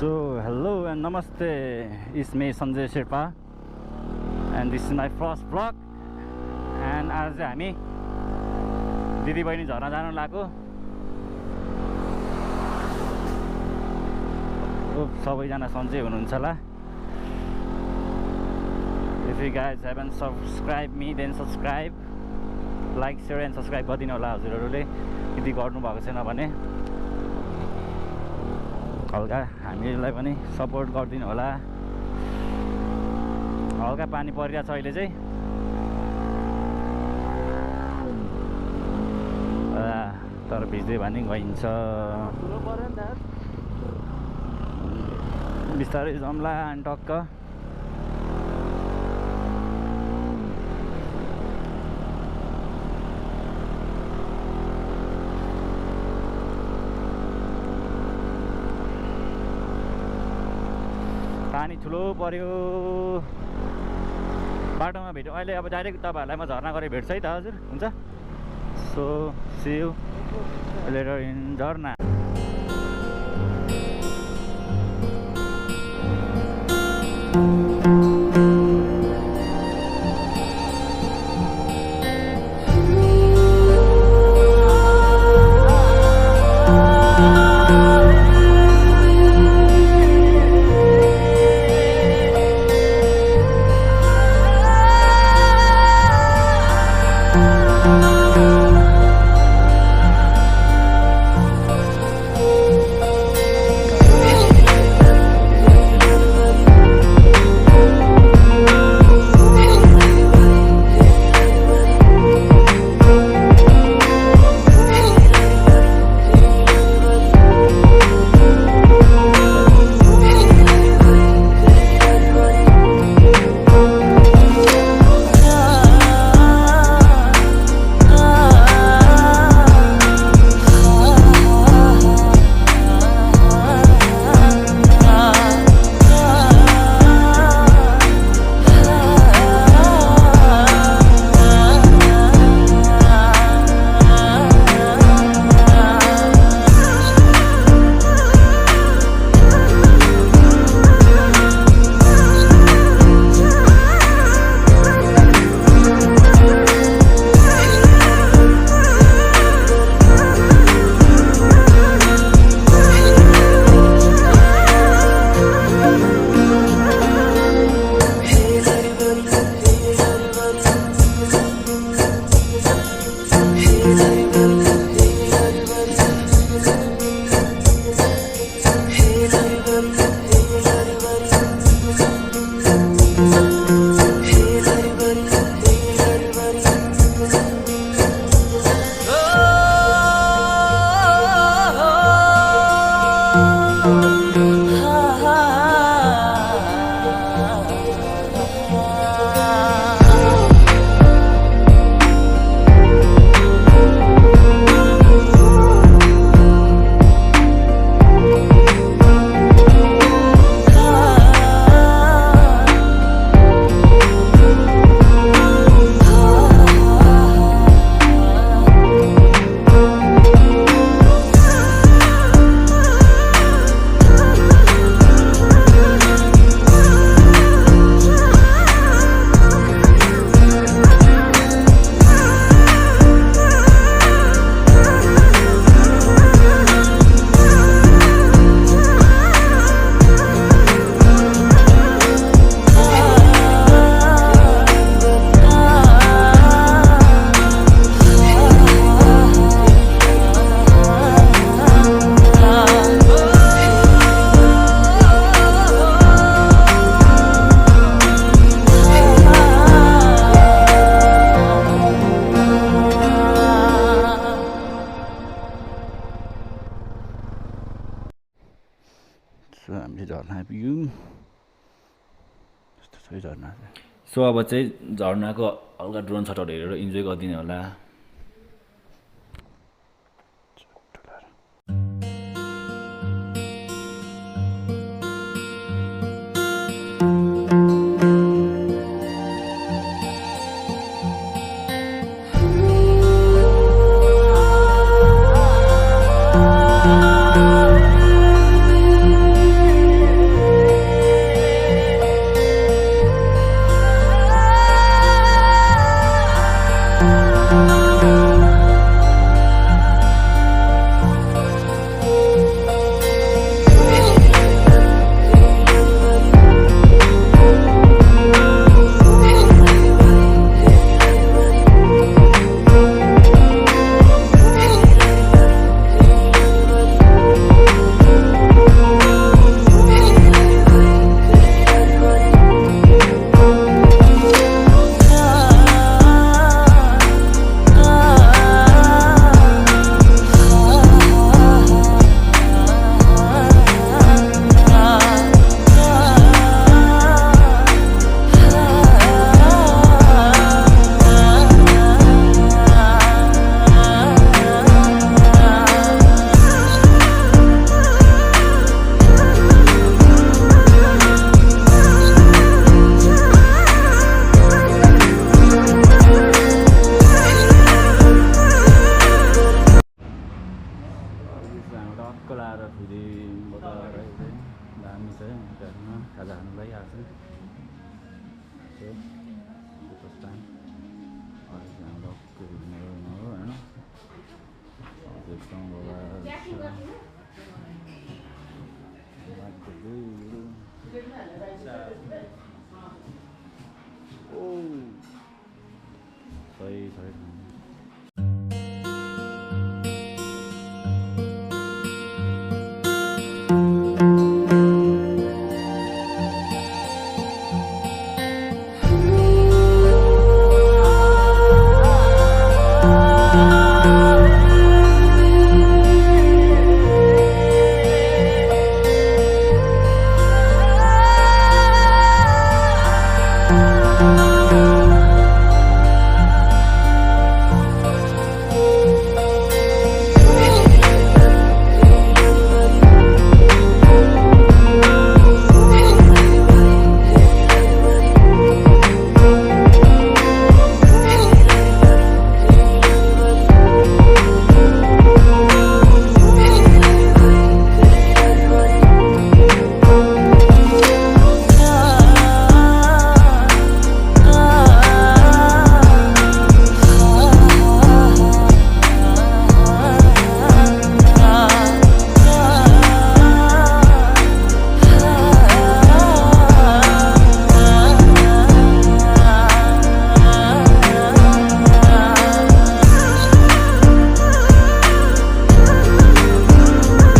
So hello and namaste, it's me Sanjay Sherpa and this is my first vlog and आज चाहिँ हामी दिदी बहिनी झर्ना जान लाग्यो। सबैजना सन्चै हुनुहुन्छ होला। If you guys haven't subscribed me then subscribe, like, share and subscribe गरिदिनु होला हजुरहरूले यदि गर्नु भएको छैन भने। हल्का हामीलाई पनि सपोर्ट गरिदिनु होला। हल्का पानी परिरहेछ अहिले चाहिँ। तर भिज्दै भने गइन्छ। बिस्तारै जम्ला अनि टक्क पानी ठुलो पर्यो। बाटोमा भेट्यो अहिले। अब डाइरेक्ट तपाईहरुलाई म झर्ना गरे भेट्छु है त हजुर। हुन्छ। So see you later in jharna. So अब चाहिँ झर्नाको हल्का ड्रोन सटहरू हेरेर इन्जोय गरिदिनु होला। खाजा खानु लागिरहेको छु फर्स्ट टाइम हाम्रो हो होइन एकदम सही छ